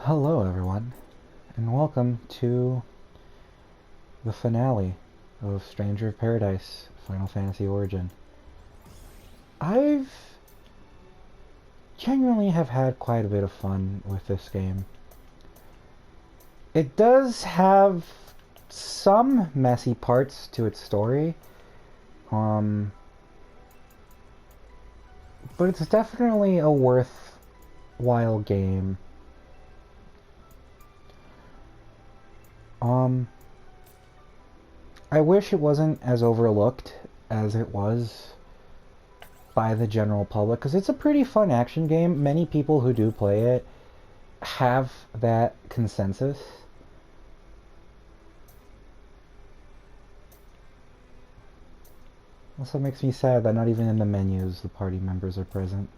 Hello, everyone, and welcome to the finale of Stranger of Paradise Final Fantasy Origin. I've genuinely have had quite a bit of fun with this game. It does have some messy parts to its story, but it's definitely a worthwhile game. I wish it wasn't as overlooked as it was by the general public, because it's a pretty fun action game. Many people who do play it have that consensus. Also makes me sad that not even in the menus the party members are present.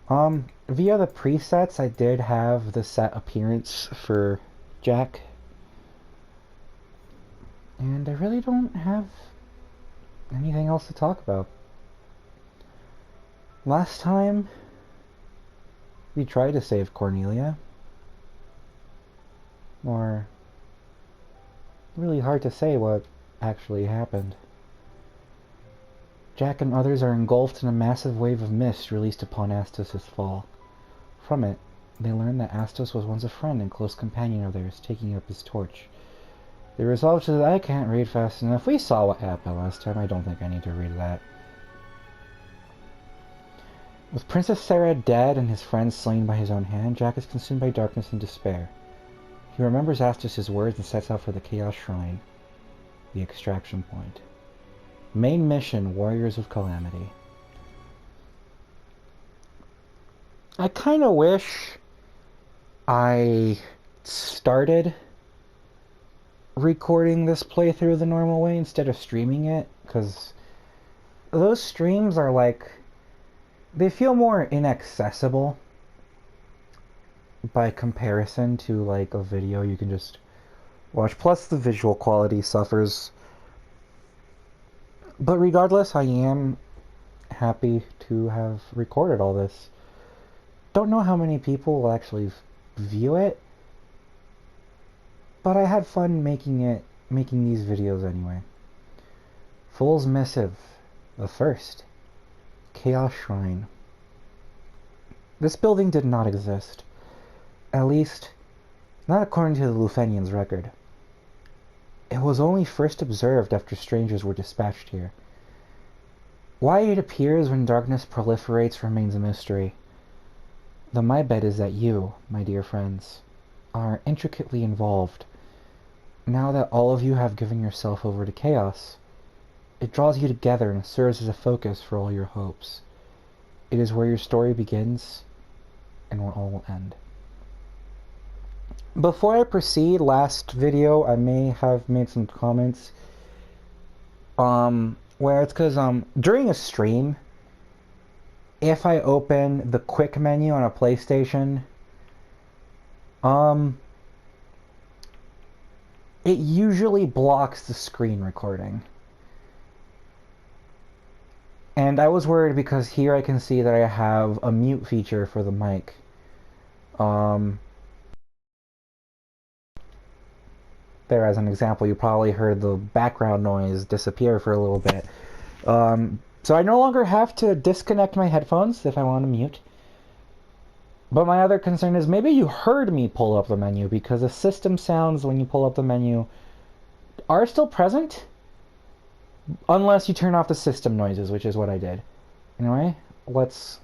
Via the presets, I did have the set appearance for Jack. And I really don't have anything else to talk about. Last time, we tried to save Cornelia. Or, really hard to say what actually happened. Jack and others are engulfed in a massive wave of mist released upon Astos' fall. From it, they learn that Astos was once a friend and close companion of theirs, taking up his torch. They resolve to I can't read fast enough. We saw what happened last time. I don't think I need to read that. With Princess Sarah dead and his friends slain by his own hand, Jack is consumed by darkness and despair. He remembers Astos' words and sets out for the Chaos Shrine, the extraction point. Main mission, Warriors of Calamity. I kind of wish I started recording this playthrough the normal way instead of streaming it, because those streams are like, they feel more inaccessible by comparison to like a video you can just watch, plus the visual quality suffers. But regardless, I am happy to have recorded all this. Don't know how many people will actually view it, but I had fun making these videos anyway. Fool's Missive, the first. Chaos Shrine. This building did not exist. At least, not according to the Lufenian's record. It was only first observed after strangers were dispatched here. Why it appears when darkness proliferates remains a mystery. Though my bet is that you, my dear friends, are intricately involved. Now that all of you have given yourself over to chaos, it draws you together and serves as a focus for all your hopes. It is where your story begins and where all will end. Before I proceed, last video I may have made some comments where it's because during a stream, if I open the quick menu on a PlayStation, it usually blocks the screen recording. And I was worried because here I can see that I have a mute feature for the mic. There, as an example, you probably heard the background noise disappear for a little bit. So I no longer have to disconnect my headphones if I want to mute. But my other concern is maybe you heard me pull up the menu, because the system sounds when you pull up the menu are still present, unless you turn off the system noises, which is what I did. Anyway, let's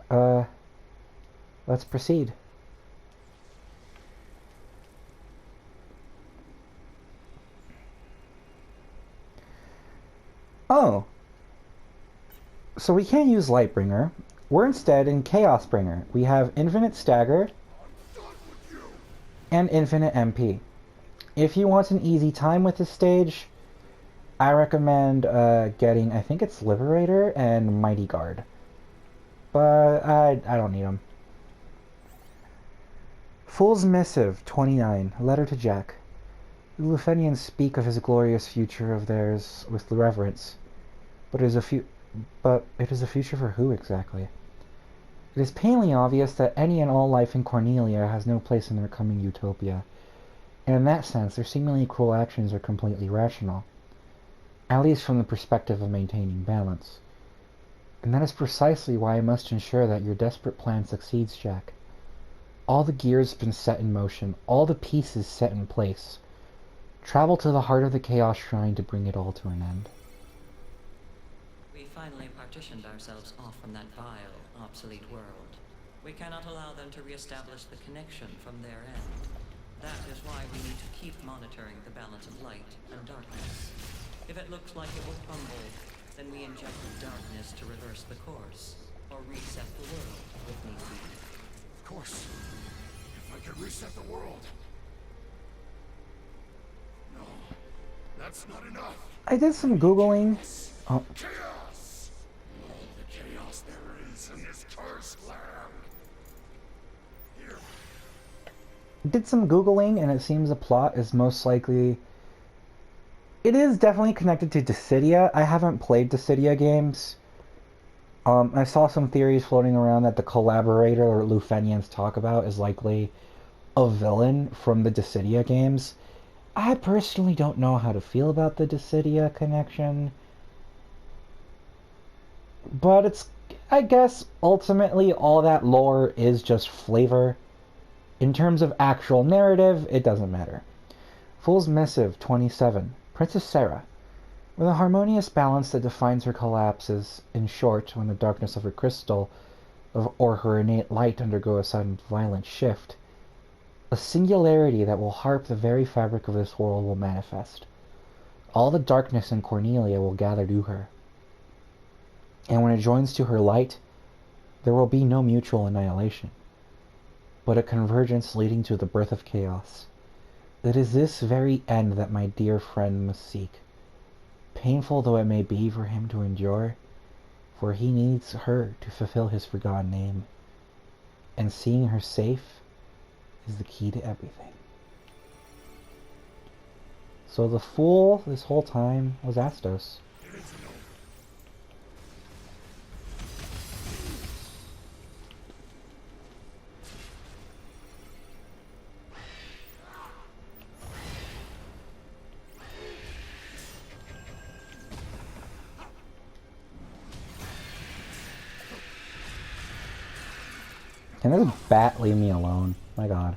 proceed. Oh, so we can't use Lightbringer. We're instead in Chaosbringer. We have Infinite Stagger and Infinite MP. If you want an easy time with this stage, I recommend getting, I think it's Liberator and Mighty Guard. But I don't need them. Fool's Missive, 29. Letter to Jack. The Lufenians speak of his glorious future of theirs with reverence. But it is a future for who exactly? It is painfully obvious that any and all life in Cornelia has no place in their coming utopia, and in that sense their seemingly cruel actions are completely rational, at least from the perspective of maintaining balance. And that is precisely why I must ensure that your desperate plan succeeds, Jack. All the gears have been set in motion, all the pieces set in place. Travel to the heart of the Chaos Shrine to bring it all to an end. We finally partitioned ourselves off from that vile, obsolete world. We cannot allow them to re-establish the connection from their end. That is why we need to keep monitoring the balance of light and darkness. If it looks like it will crumble, then we inject the darkness to reverse the course, or reset the world if need be. Of course. If I could reset the world. No, that's not enough. I did some Googling. Oh. Chaos! All the chaos there is in this cursed land. Here. Did some Googling, and it seems the plot is most likely... It is definitely connected to Dissidia. I haven't played Dissidia games. I saw some theories floating around that the collaborator or Lufenians talk about is likely a villain from the Dissidia games. I personally don't know how to feel about the Dissidia connection. But it's, I guess, ultimately all that lore is just flavor. In terms of actual narrative, it doesn't matter. Fool's Missive 27. Princess Sarah. When the harmonious balance that defines her collapses, in short, when the darkness of her crystal or her innate light undergo a sudden violent shift, a singularity that will harp the very fabric of this world will manifest. All the darkness in Cornelia will gather to her. And when it joins to her light, there will be no mutual annihilation, but a convergence leading to the birth of chaos. It is this very end that my dear friend must seek. Painful though it may be for him to endure, for he needs her to fulfill his forgotten name, and seeing her safe is the key to everything. So the fool this whole time was Astos. Can this bat leave me alone? My god.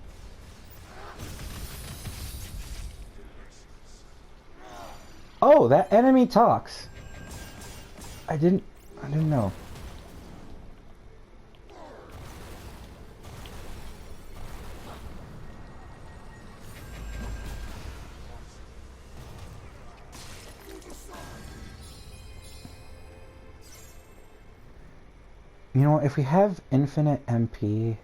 Oh, that enemy talks. I didn't know. You know, if we have infinite MP,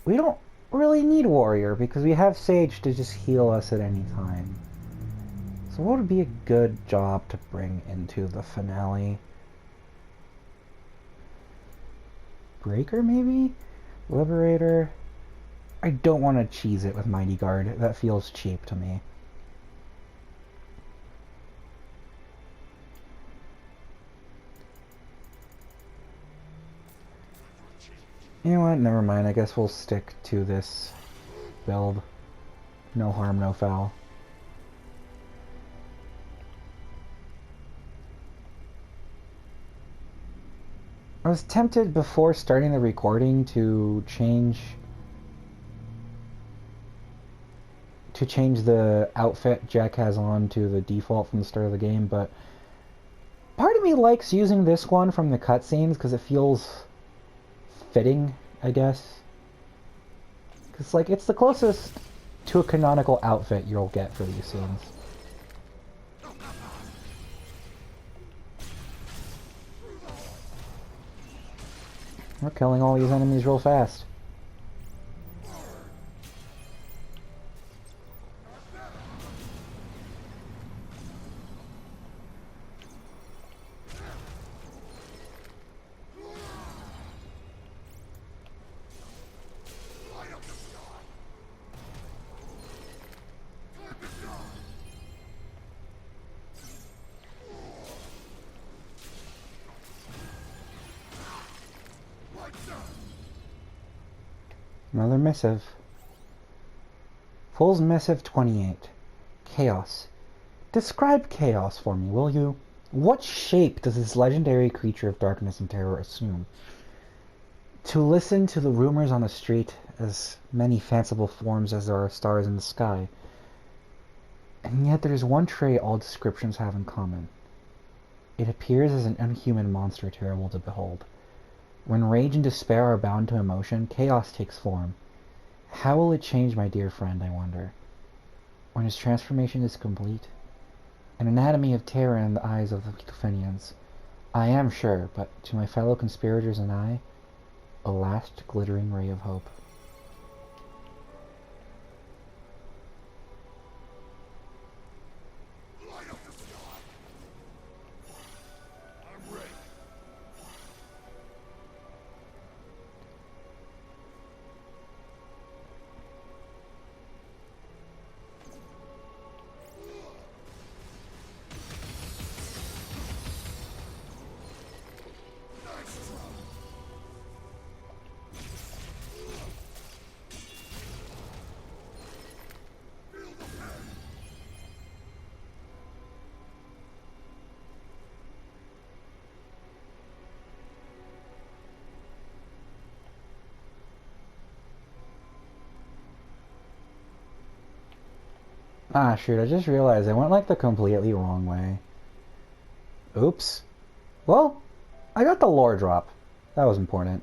we don't really need Warrior because we have Sage to just heal us at any time. So what would be a good job to bring into the finale? Breaker, maybe? Liberator? I don't want to cheese it with Mighty Guard. That feels cheap to me. You know what? Never mind. I guess we'll stick to this build. No harm, no foul. I was tempted before starting the recording to change the outfit Jack has on to the default from the start of the game, but part of me likes using this one from the cutscenes because it feels fitting, I guess. Because, like, it's the closest to a canonical outfit you'll get for these scenes. We're killing all these enemies real fast. Another missive. Fool's Missive 28. Chaos. Describe chaos for me, will you? What shape does this legendary creature of darkness and terror assume? To listen to the rumors on the street, as many fanciful forms as there are stars in the sky, and yet there is one trait all descriptions have in common. It appears as an unhuman monster terrible to behold. When rage and despair are bound to emotion, chaos takes form. How will it change my dear friend, I wonder, when his transformation is complete? An anatomy of terror in the eyes of the Fenians, I am sure, but to my fellow conspirators and I, a last glittering ray of hope. Light up the sky. I'm ready. Nice try. Feel the pain. Ah, shoot, I just realized I went like the completely wrong way. Oops. Well, I got the lore drop. That was important.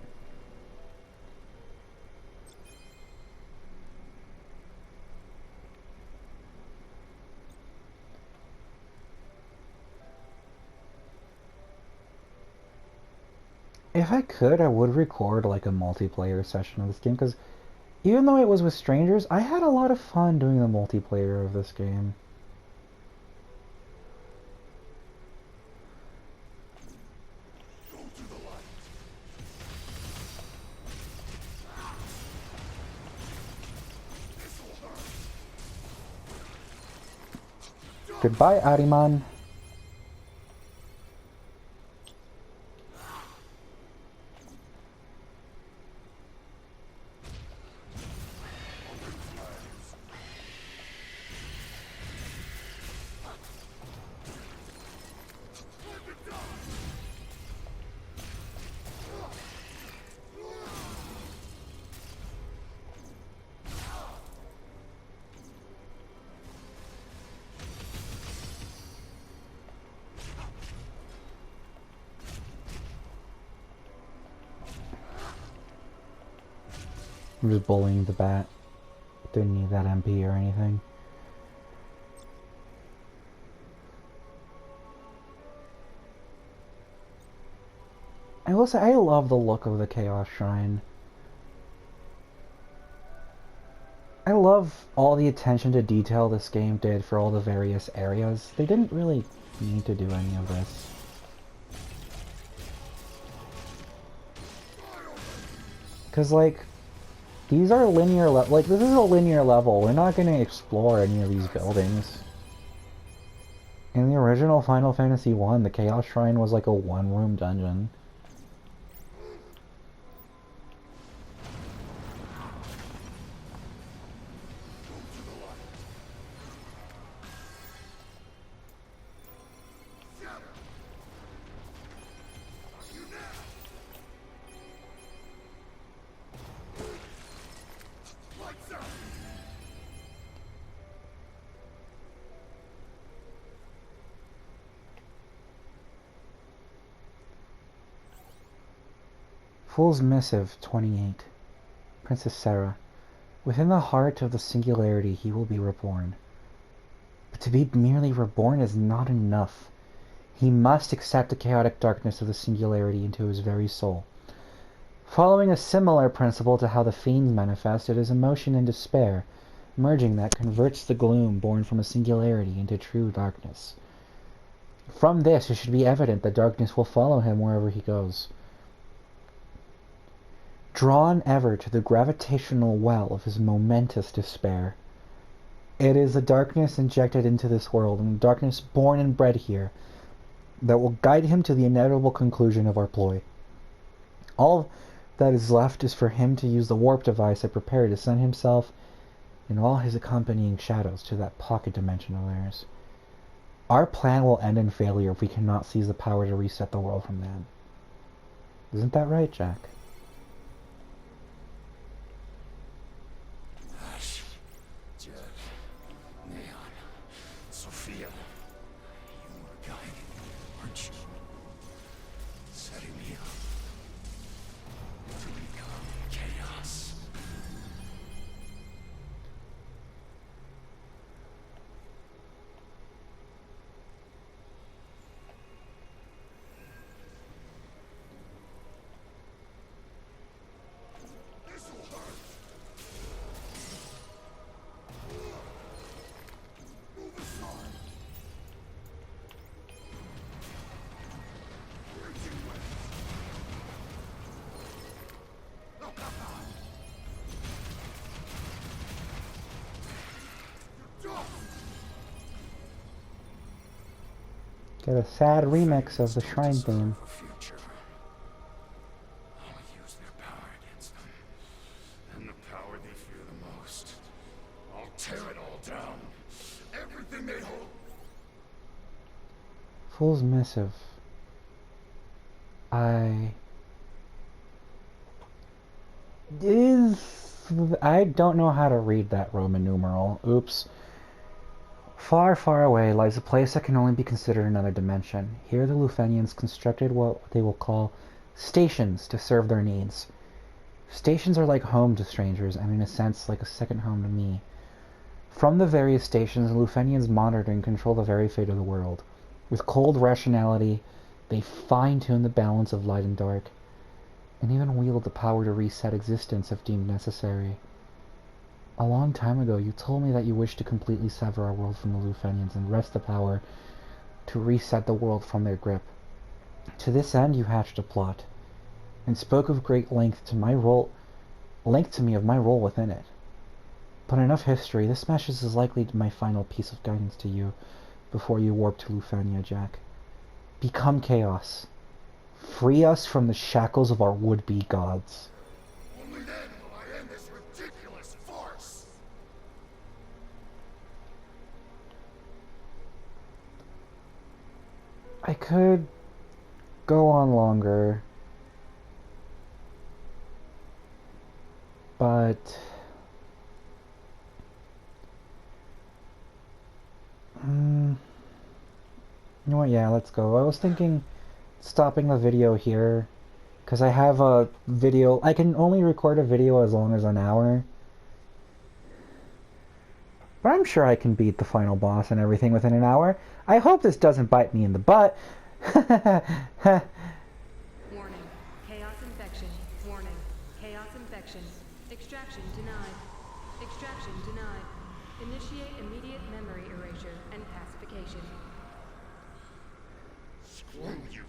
If I could, I would record like a multiplayer session of this game, because even though it was with strangers, I had a lot of fun doing the multiplayer of this game. Go to the light. This'll hurt. Goodbye, Ariman. I'm just bullying the bat. Didn't need that MP or anything. I will say, I love the look of the Chaos Shrine. I love all the attention to detail this game did for all the various areas. They didn't really need to do any of this. Because, like, these are linear like, this is a linear level. We're not going to explore any of these buildings. In the original Final Fantasy I, the Chaos Shrine was like a one-room dungeon. Lights out. Fool's Missive 28. Princess Sarah. Within the heart of the singularity he will be reborn. But to be merely reborn is not enough. He must accept the chaotic darkness of the singularity into his very soul. Following a similar principle to how the fiends manifest, it is emotion and despair, merging that converts the gloom born from a singularity into true darkness. From this, it should be evident that darkness will follow him wherever he goes. Drawn ever to the gravitational well of his momentous despair. It is the darkness injected into this world, and the darkness born and bred here, that will guide him to the inevitable conclusion of our ploy. All that is left is for him to use the warp device I prepared to send himself and all his accompanying shadows to that pocket dimension of theirs. Our plan will end in failure if we cannot seize the power to reset the world from them. Isn't that right, Jack? Ash, Jack, Neon, Sophia, you were guiding me, weren't you? Setting me up to become chaos. This'll hurt. Move aside. Raging winds. No, come on. You're done. Get a sad remix of the Shrine theme. A future. I'll use their power against them. And the power they fear the most. I'll tear it all down. Everything they hold. Fool's Missive. I don't know how to read that Roman numeral. Oops. Far, far away lies a place that can only be considered another dimension. Here the Lufenians constructed what they will call stations to serve their needs. Stations are like home to strangers, and in a sense like a second home to me. From the various stations, the Lufenians monitor and control the very fate of the world. With cold rationality, they fine-tune the balance of light and dark, and even wield the power to reset existence if deemed necessary. A long time ago, you told me that you wished to completely sever our world from the Lufenians and wrest the power to reset the world from their grip. To this end, you hatched a plot, and spoke of great length to me of my role within it. But enough history. This message is likely my final piece of guidance to you before you warp to Lufenia, Jack. Become chaos. Free us from the shackles of our would-be gods. Only then will I end this ridiculous farce. I could go on longer, but you know what, yeah, let's go. I was thinking stopping the video here because I have a video. I can only record a video as long as an hour, but I'm sure I can beat the final boss and everything within an hour. I hope this doesn't bite me in the butt. Warning. Chaos infection. Warning. Chaos infection. Extraction denied. Extraction denied. Initiate immediate memory erasure and pacification. Screw you.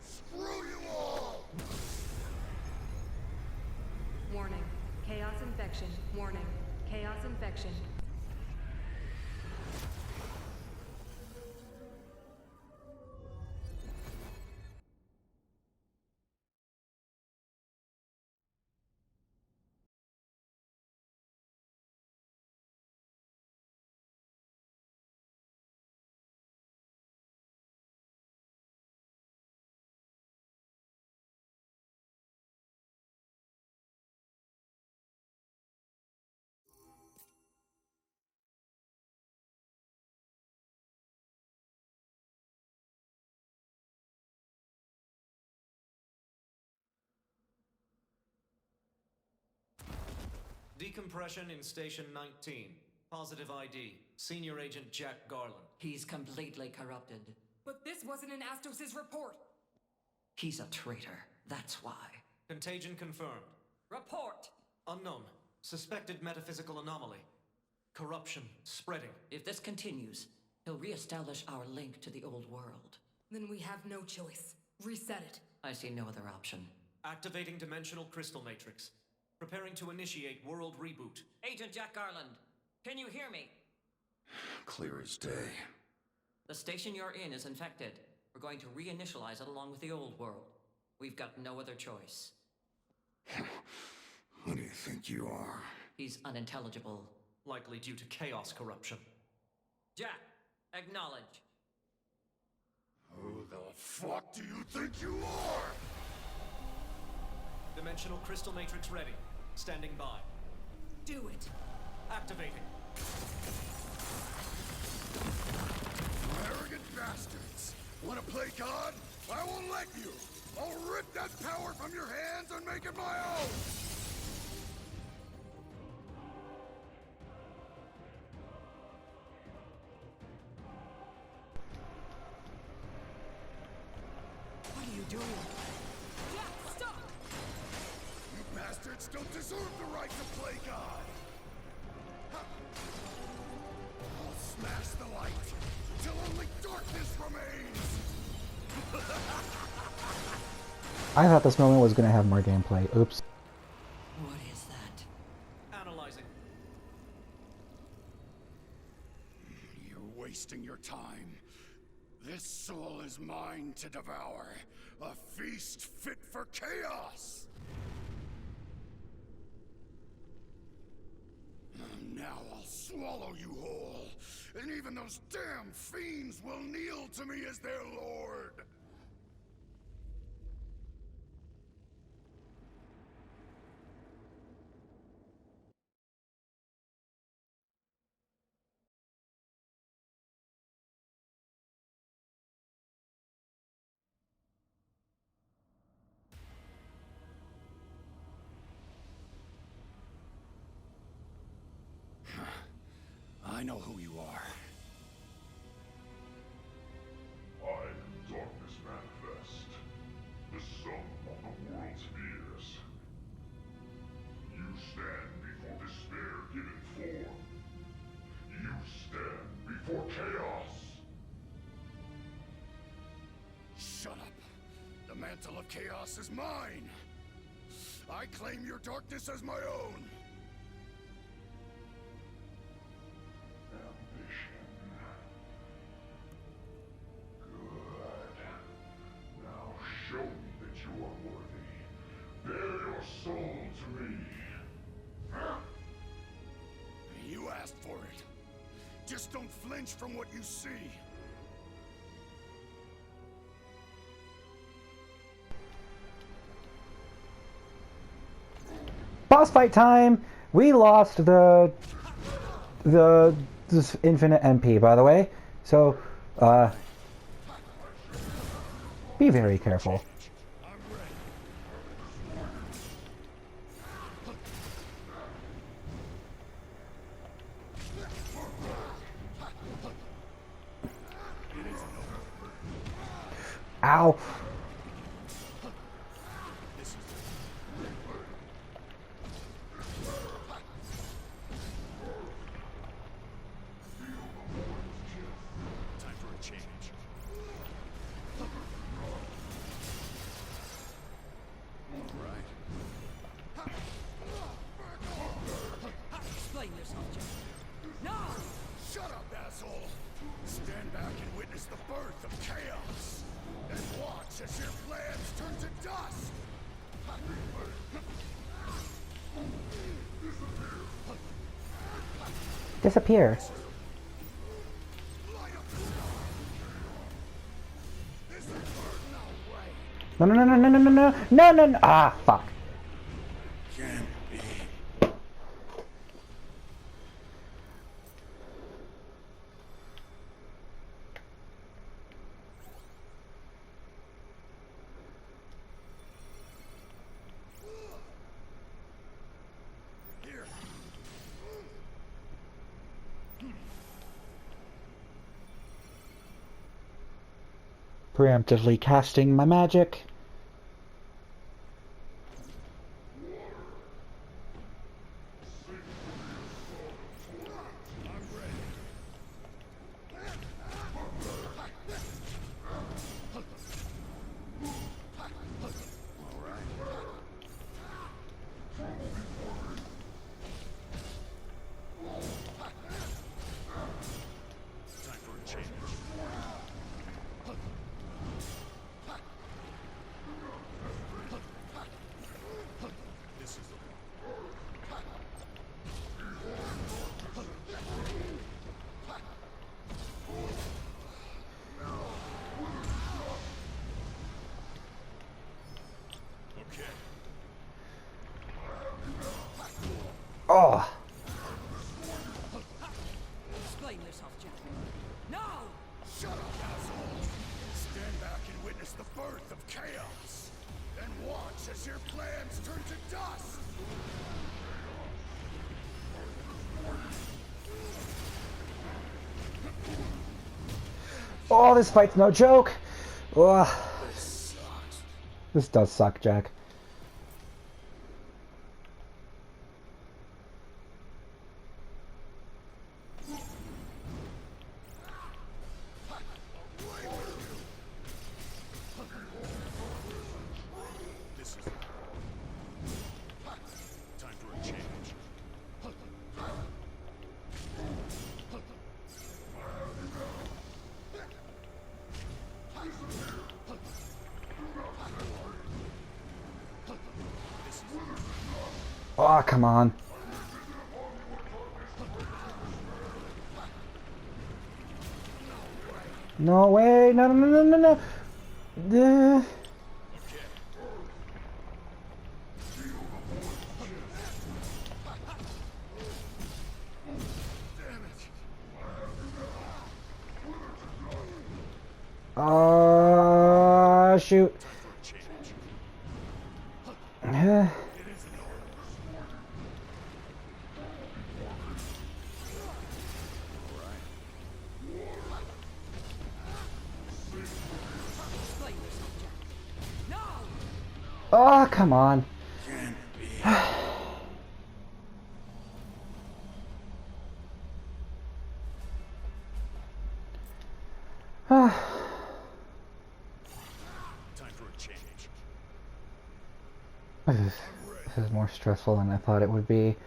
Screw you all. Warning. Chaos infection. Warning. Chaos infection. Decompression in Station 19. Positive ID. Senior Agent Jack Garland. He's completely corrupted. But this wasn't in Astos' report. He's a traitor. That's why. Contagion confirmed. Report! Unknown. Suspected metaphysical anomaly. Corruption spreading. If this continues, he'll reestablish our link to the old world. Then we have no choice. Reset it. I see no other option. Activating Dimensional Crystal Matrix. Preparing to initiate World Reboot. Agent Jack Garland, can you hear me? Clear as day. The station you're in is infected. We're going to reinitialize it along with the old world. We've got no other choice. Who do you think you are? He's unintelligible. Likely due to chaos corruption. Jack, acknowledge. Who the fuck do you think you are? Dimensional crystal matrix ready. Standing by. Do it. Activating. Arrogant bastards! Wanna play God? I won't let you! I'll rip that power from your hands and make it my own! What are you doing? Jack, stop! You bastards don't deserve the right to play God! I'll smash the light, till only darkness remains! I thought this moment was gonna have more gameplay. Oops. What is that? Analyzing. You're wasting your time. This soul is mine to devour. A feast fit for chaos! Now I'll swallow you whole, and even those damn fiends will kneel to me as their lord! I know who you are. I am Darkness Manifest, the sum of the world's fears. You stand before despair given form. You stand before chaos. Shut up. The mantle of chaos is mine. I claim your darkness as my own. Ambition. Good. Now show me that you are worthy. Bear your soul to me. You asked for it. Just don't flinch from what you see. Boss fight time! We lost this infinite MP, by the way. So, be very careful. I'm ready. Ow! Time for a change. Right. Explain yourself, Jack. No! Shut up, asshole! Stand back and witness the birth of chaos. And watch as your plans turn to dust! Disappear. No, no, no, no, no, no, no, no, no, no, no. Ah, fuck. Can't be. Here. Preemptively casting my magic. I'm ready. All right. Time for a change. Oh. Explain yourself, Jack. No! Shut up, asshole! Stand back and witness the birth of chaos. And watch as your plans turn to dust! Oh, this fight's no joke. Ugh. This does suck, Jack. This is time for a change. Oh, come on. No way. No, no, no, no, no, no. Shoot. Oh, come on. Time for a change. This is more stressful than I thought it would be.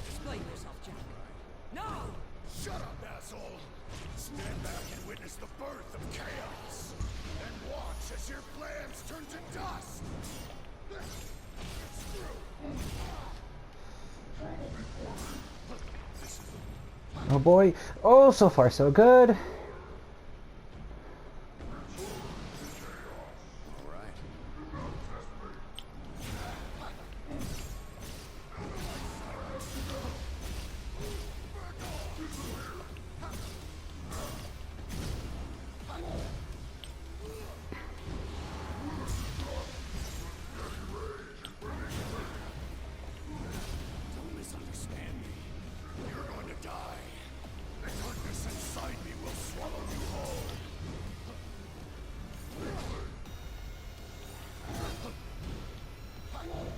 Explain yourself, Jack. No! Shut up, asshole! Stand back and witness the birth of chaos! And watch as your plans turn to dust! Oh boy. Oh, so far so good. Don't misunderstand me. You're going to die. The darkness inside me will swallow you whole.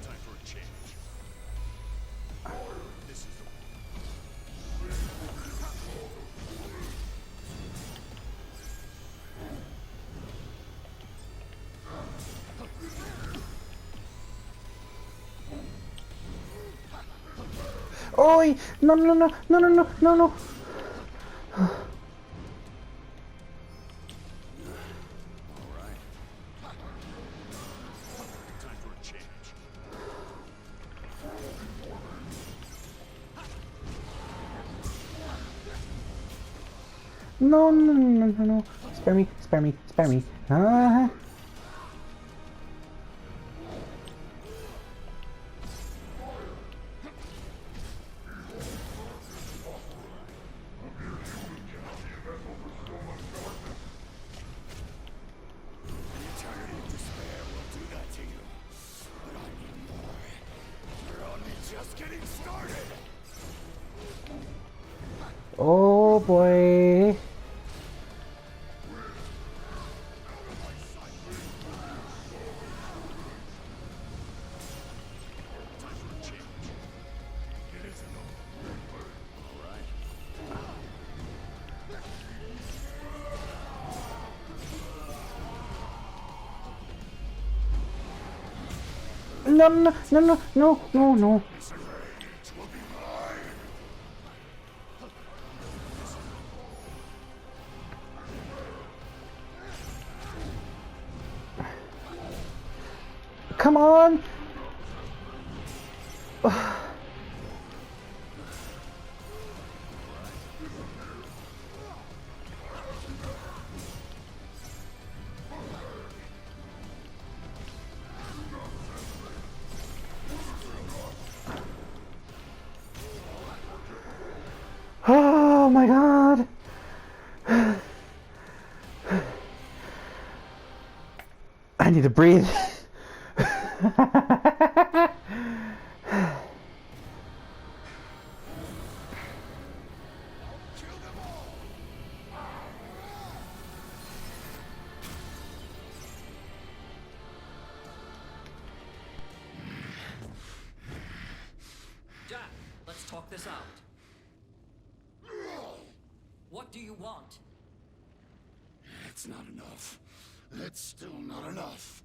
Time for a change. This is the Oi! No, no, no, no, no, no, no, no. time for a change. No, no, no, no, no. Spare me, spare me, spare me. The eternity of despair will do that to you. But I need more. You're only just getting started. Oh boy. Time for a change. It isn't over. All right. No, no, no, no, no, no, no. This rage will be mine. Come on! Oh my god! I need to breathe. Jack, let's talk this out. What do you want? It's not enough. It's still not enough.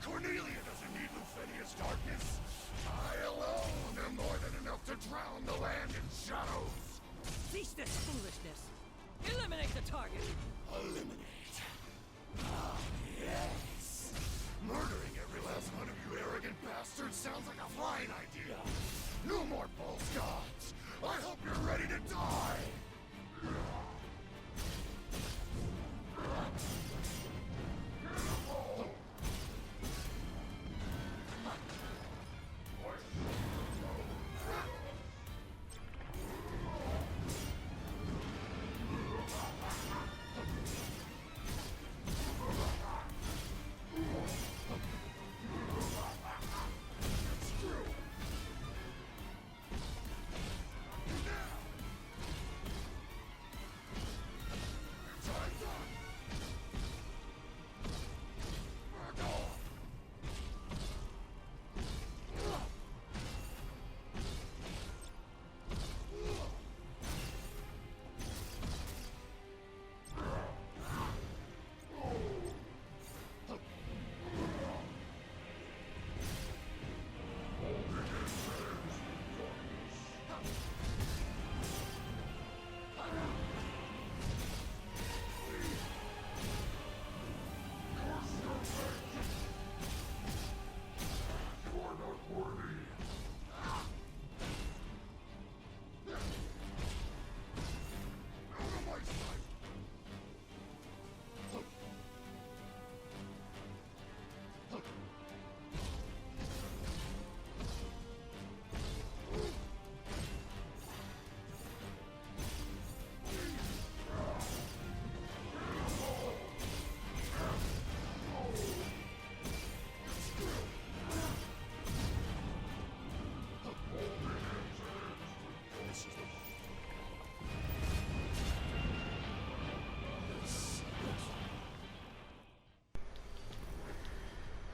Cornelia doesn't need Luthinia's darkness. I alone am more than enough to drown the land in shadows. Cease this foolishness. Eliminate the target. Eliminate. Ah, yes. Murdering every last one of you arrogant bastards sounds like a fine idea. No more false gods. I hope you're ready to die.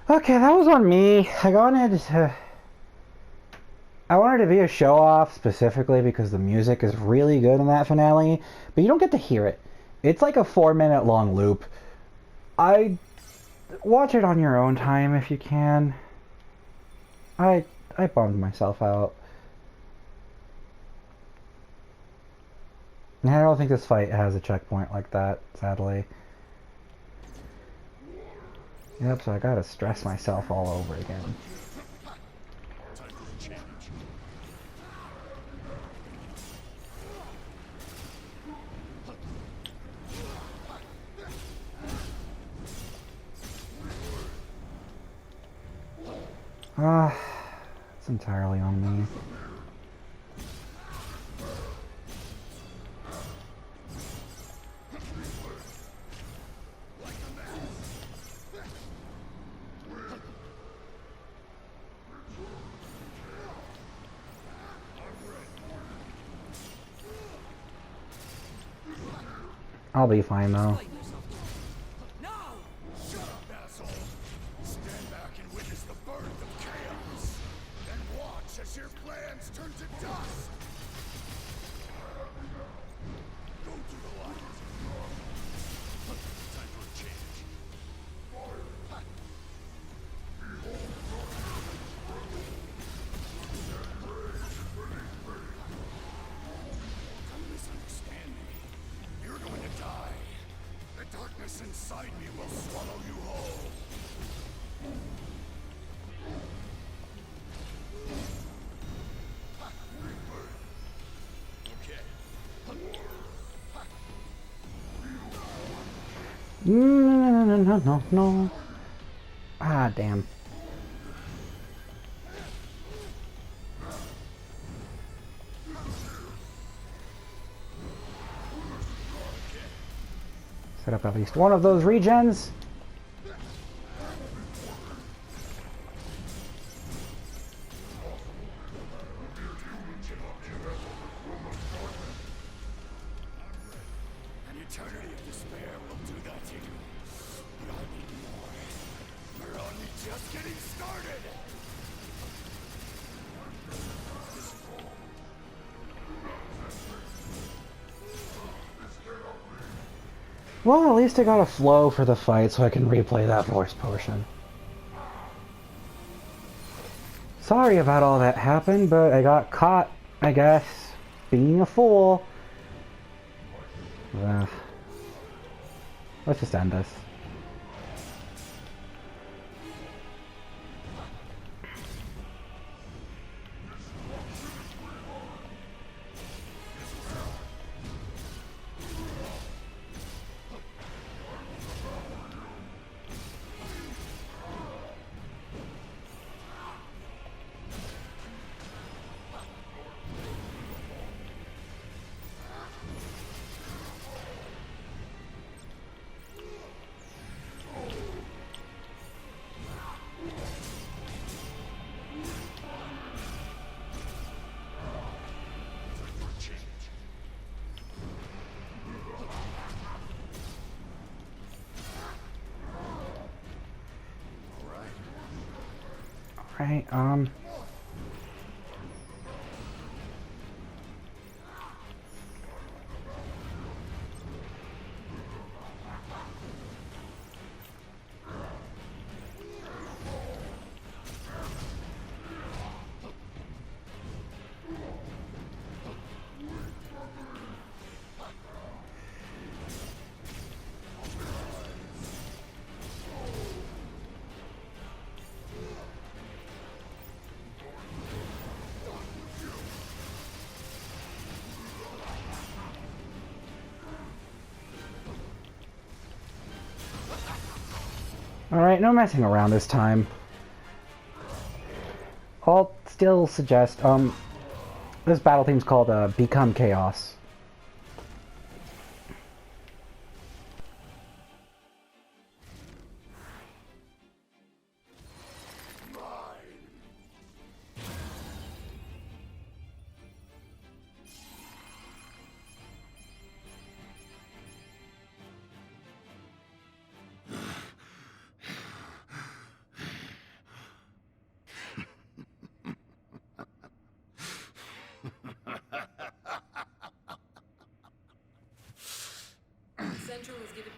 Okay, that was on me. I wanted to be a show off specifically because the music is really good in that finale, but you don't get to hear it. It's like a 4-minute long loop. I watch it on your own time if you can. I bummed myself out. And I don't think this fight has a checkpoint like that, sadly. Yep, so I gotta stress myself all over again. Time for a change. It's entirely on me. I'll be fine though. No! Shut up, asshole! Stand back and witness the birth of chaos. Then watch as your plans turn to dust. Go through the light. Time for a change. Don't misunderstand me. You're going to die. The darkness inside me will swallow you whole. Okay. No. Ah, damn. Set up at least one of those regens. An eternity of despair will do that to you. But I need more. We're only just getting started. Well, at least I got a flow for the fight so I can replay that voice potion. Sorry about all that happened, but I got caught, I guess, being a fool. Let's just end this. Right, Alright, no messing around this time. I'll still suggest, this battle theme's called, Become Chaos.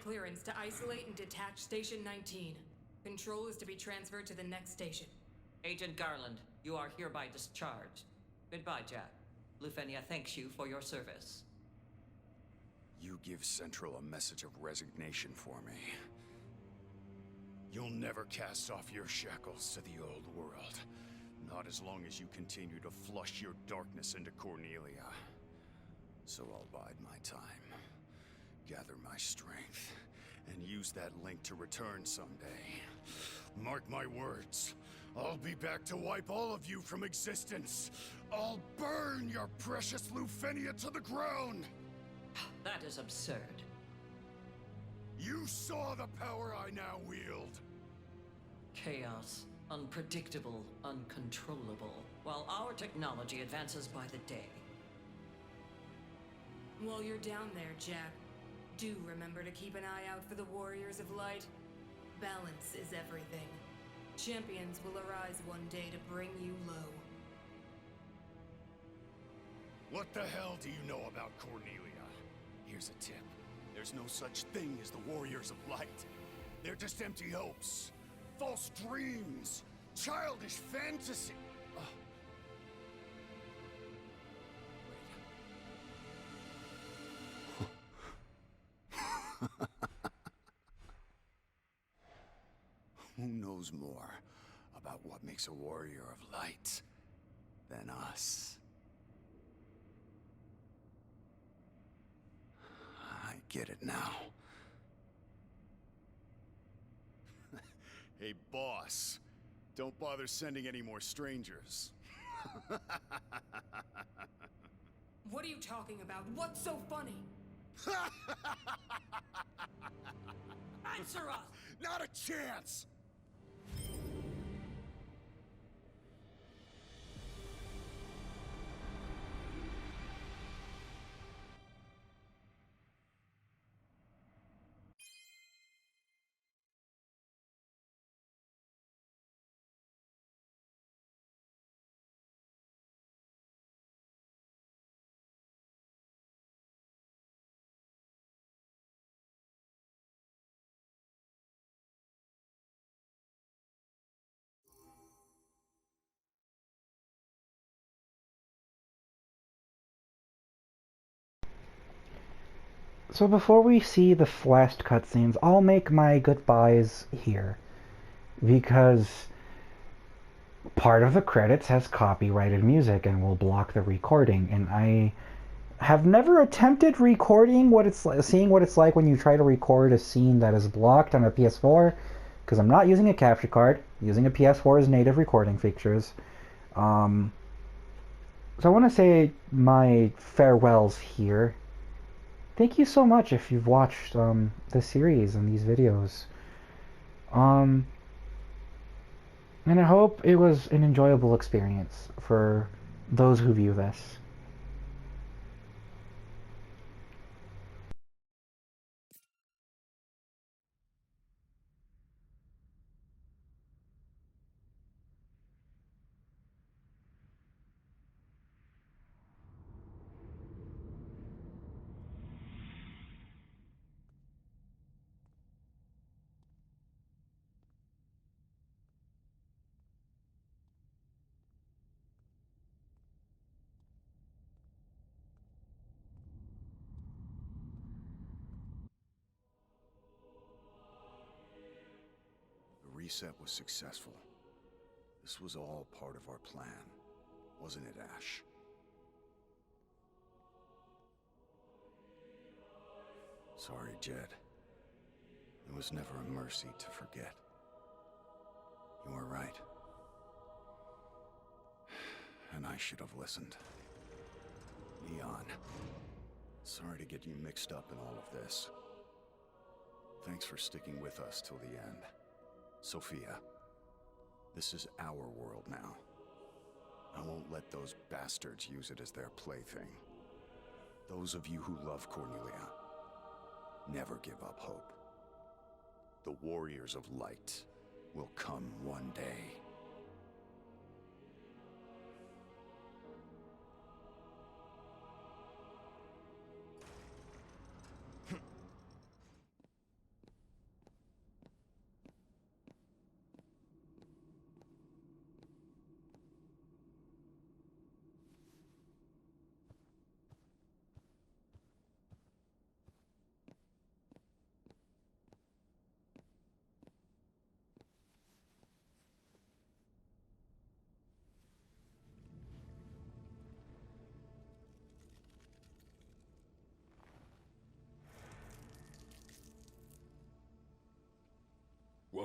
clearance to isolate and detach Station 19. Control is to be transferred to the next station. Agent Garland, you are hereby discharged. Goodbye, Jack. Lufenia thanks you for your service. You give Central a message of resignation for me. You'll never cast off your shackles to the old world. Not as long as you continue to flush your darkness into Cornelia. So I'll bide my time, gather my strength, and use that link to return someday. Mark my words. I'll be back to wipe all of you from existence. I'll burn your precious Lufenia to the ground! That is absurd. You saw the power I now wield! Chaos. Unpredictable, uncontrollable. While our technology advances by the day. While you're down there, Jack, do remember to keep an eye out for the Warriors of Light. Balance is everything. Champions will arise one day to bring you low. What the hell do you know about Cornelia? Here's a tip. There's no such thing as the Warriors of Light. They're just empty hopes. False dreams. Childish fantasy. Who knows more about what makes a warrior of light than us? I get it now. Hey, boss. Don't bother sending any more strangers. What are you talking about? What's so funny? Answer us! Not a chance! So before we see the last cutscenes, I'll make my goodbyes here. Because part of the credits has copyrighted music and will block the recording. And I have never attempted recording what it's like, seeing what it's like when you try to record a scene that is blocked on a PS4. Because I'm not using a capture card, I'm using a PS4's native recording features. So I want to say my farewells here. Thank you so much if you've watched the series and these videos. And I hope it was an enjoyable experience for those who view this. The reset was successful. This was all part of our plan, wasn't it, Ash? Sorry, Jed. It was never a mercy to forget. You were right. And I should have listened. Leon, sorry to get you mixed up in all of this. Thanks for sticking with us till the end. Sophia, this is our world now. I won't let those bastards use it as their plaything. Those of you who love Cornelia, never give up hope. The Warriors of Light will come one day.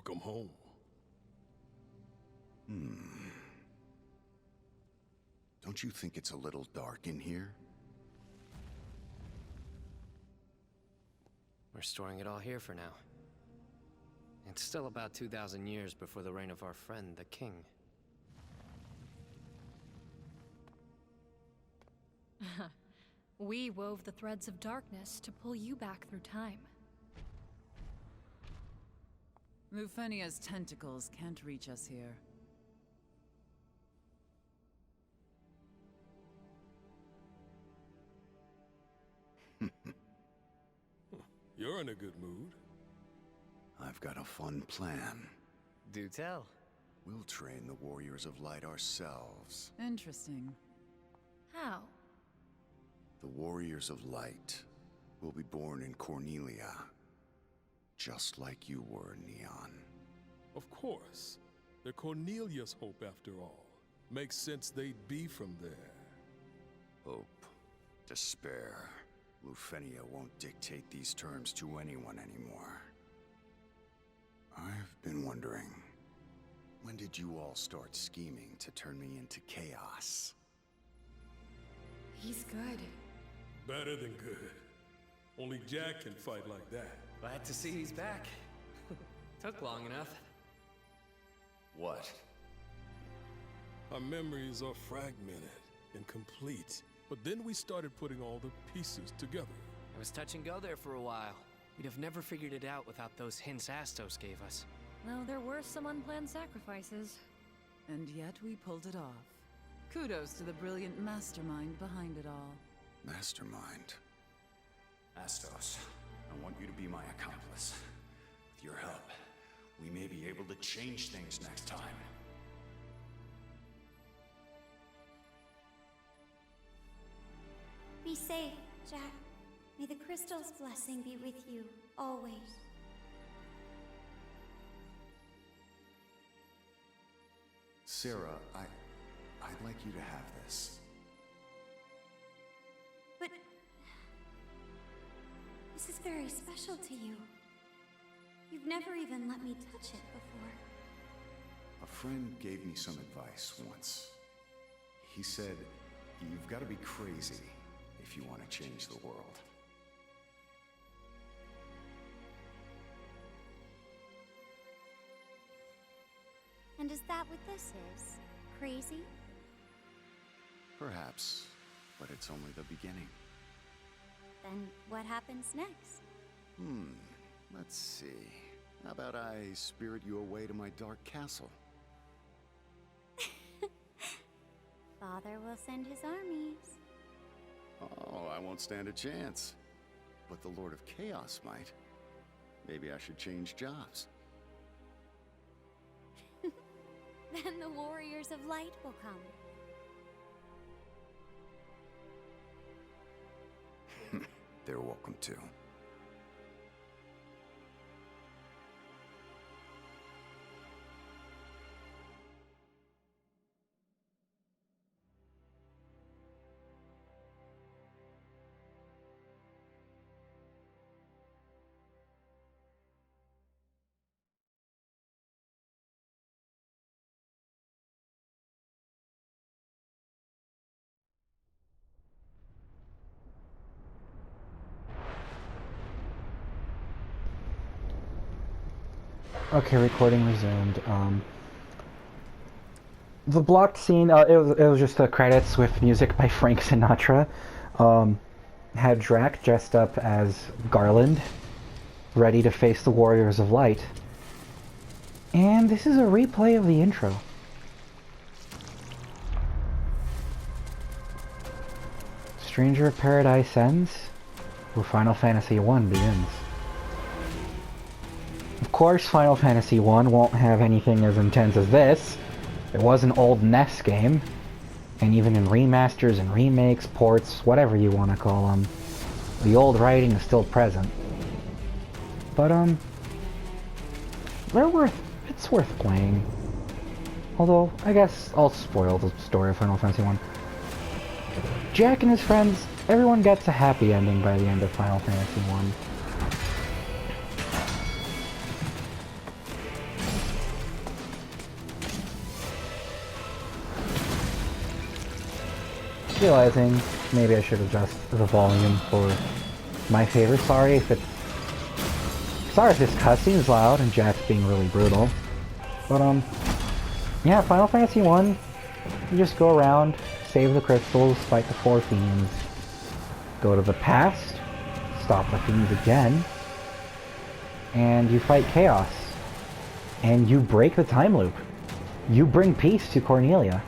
Welcome home. Don't you think it's a little dark in here? We're storing it all here for now. It's still about 2,000 years before the reign of our friend, the king. We wove the threads of darkness to pull you back through time. Lufenia's tentacles can't reach us here. You're in a good mood. I've got a fun plan. Do tell. We'll train the Warriors of Light ourselves. Interesting. How? The Warriors of Light will be born in Cornelia. Just like you were, Neon. Of course. They're Cornelia's hope after all. Makes sense they'd be from there. Hope. Despair. Lufenia won't dictate these terms to anyone anymore. I've been wondering, when did you all start scheming to turn me into chaos? He's good. Better than good. Only Jack can fight like that. Glad to see he's back. Took long enough. What? Our memories are fragmented, incomplete. But then we started putting all the pieces together. It was touch and go there for a while. We'd have never figured it out without those hints Astos gave us. Though there were some unplanned sacrifices. And yet we pulled it off. Kudos to the brilliant mastermind behind it all. Mastermind. Astos, I want you to be my accomplice. With your help, we may be able to change things next time. Be safe, Jack. May the crystal's blessing be with you, always. Sarah, I'd like you to have this. But... this is very special to you. You've never even let me touch it before. A friend gave me some advice once. He said, you've got to be crazy if you want to change the world. And is that what this is? Crazy? Perhaps, but it's only the beginning. Then what happens next? Let's see. How about I spirit you away to my dark castle? Father will send his armies. Oh, I won't stand a chance. But the Lord of Chaos might. Maybe I should change jobs. Then the Warriors of Light will come. They're welcome to. Okay, recording resumed. The blocked scene, it was just the credits with music by Frank Sinatra. Had Drac dressed up as Garland, ready to face the Warriors of Light. And this is a replay of the intro. Stranger of Paradise ends, where Final Fantasy I begins. Of course, Final Fantasy I won't have anything as intense as this. It was an old NES game, and even in remasters and remakes, ports, whatever you want to call them, the old writing is still present. But, it's worth playing. Although, I guess I'll spoil the story of Final Fantasy I. Jack and his friends, everyone gets a happy ending by the end of Final Fantasy I. realizing maybe I should adjust the volume for my favor. Sorry if this cutscene is loud and Jack's being really brutal. But yeah, Final Fantasy 1, you just go around, save the crystals, fight the 4 fiends, go to the past, stop the fiends again, and you fight Chaos. And you break the time loop. You bring peace to Cornelia.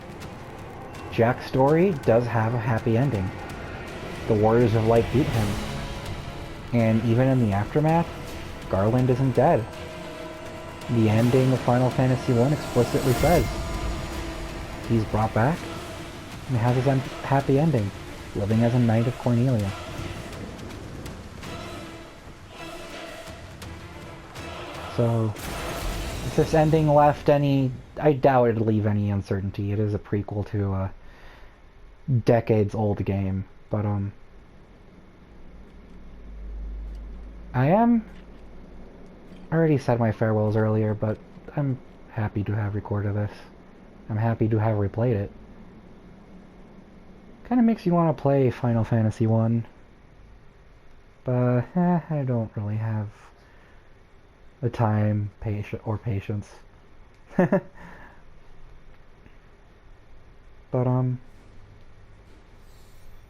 Jack's story does have a happy ending. The Warriors of Light beat him. And even in the aftermath, Garland isn't dead. The ending of Final Fantasy 1 explicitly says he's brought back and has his happy ending, living as a Knight of Cornelia. So, if this ending left any... I doubt it'd leave any uncertainty. It is a prequel to a decades-old game. But, I already said my farewells earlier, but I'm happy to have recorded this. I'm happy to have replayed it. Kinda makes you want to play Final Fantasy 1. But, I don't really have the time, patience. But,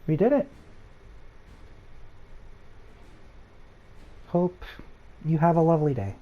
we did it. Hope you have a lovely day.